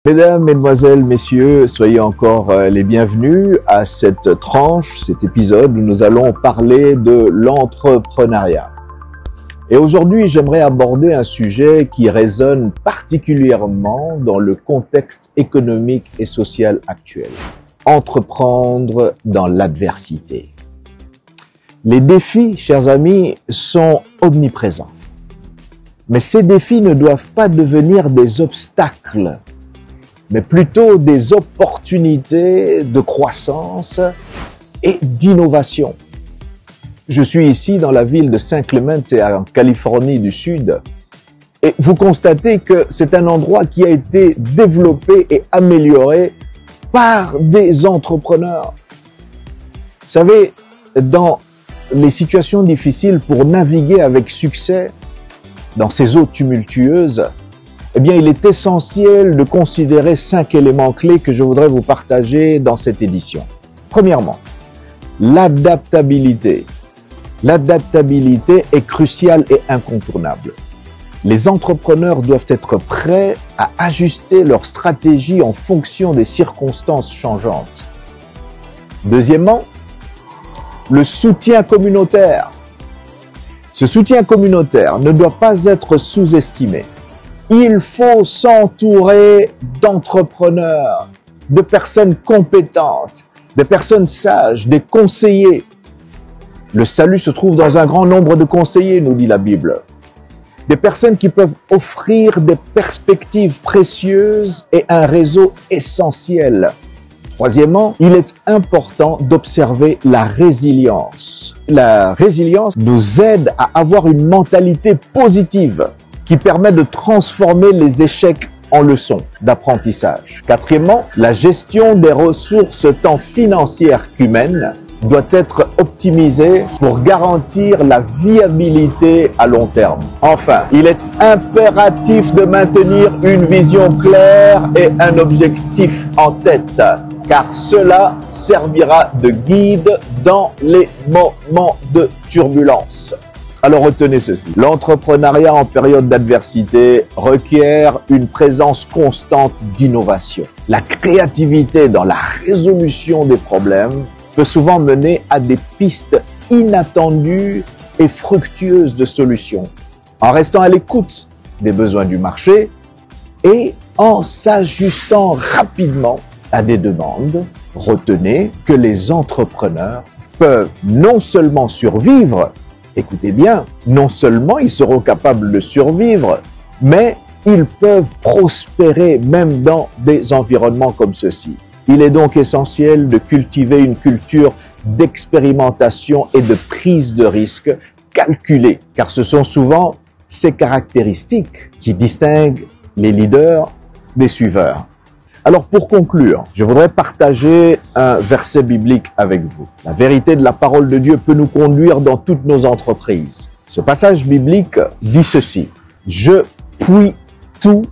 Mesdames, Mesdemoiselles, Messieurs, soyez encore les bienvenus à cette tranche, cet épisode où nous allons parler de l'entrepreneuriat. Et aujourd'hui, j'aimerais aborder un sujet qui résonne particulièrement dans le contexte économique et social actuel. Entreprendre dans l'adversité. Les défis, chers amis, sont omniprésents. Mais ces défis ne doivent pas devenir des obstacles, mais plutôt des opportunités de croissance et d'innovation. Je suis ici dans la ville de San Clemente, en Californie du Sud, et vous constatez que c'est un endroit qui a été développé et amélioré par des entrepreneurs. Vous savez, dans les situations difficiles, pour naviguer avec succès dans ces eaux tumultueuses, eh bien, il est essentiel de considérer 5 éléments clés que je voudrais vous partager dans cette édition. Premièrement, l'adaptabilité. L'adaptabilité est cruciale et incontournable. Les entrepreneurs doivent être prêts à ajuster leur stratégie en fonction des circonstances changeantes. Deuxièmement, le soutien communautaire. Ce soutien communautaire ne doit pas être sous-estimé. Il faut s'entourer d'entrepreneurs, de personnes compétentes, de personnes sages, des conseillers. Le salut se trouve dans un grand nombre de conseillers, nous dit la Bible. Des personnes qui peuvent offrir des perspectives précieuses et un réseau essentiel. Troisièmement, il est important d'observer la résilience. La résilience nous aide à avoir une mentalité positive qui permet de transformer les échecs en leçons d'apprentissage. Quatrièmement, la gestion des ressources tant financières qu'humaines doit être optimisée pour garantir la viabilité à long terme. Enfin, il est impératif de maintenir une vision claire et un objectif en tête, car cela servira de guide dans les moments de turbulence. Alors retenez ceci, l'entrepreneuriat en période d'adversité requiert une présence constante d'innovation. La créativité dans la résolution des problèmes peut souvent mener à des pistes inattendues et fructueuses de solutions, en restant à l'écoute des besoins du marché et en s'ajustant rapidement à des demandes. Retenez que les entrepreneurs peuvent non seulement survivre, écoutez bien, non seulement ils seront capables de survivre, mais ils peuvent prospérer même dans des environnements comme ceux-ci. Il est donc essentiel de cultiver une culture d'expérimentation et de prise de risque calculée, car ce sont souvent ces caractéristiques qui distinguent les leaders des suiveurs. Alors pour conclure, je voudrais partager un verset biblique avec vous. La vérité de la parole de Dieu peut nous conduire dans toutes nos entreprises. Ce passage biblique dit ceci: « Je puis tout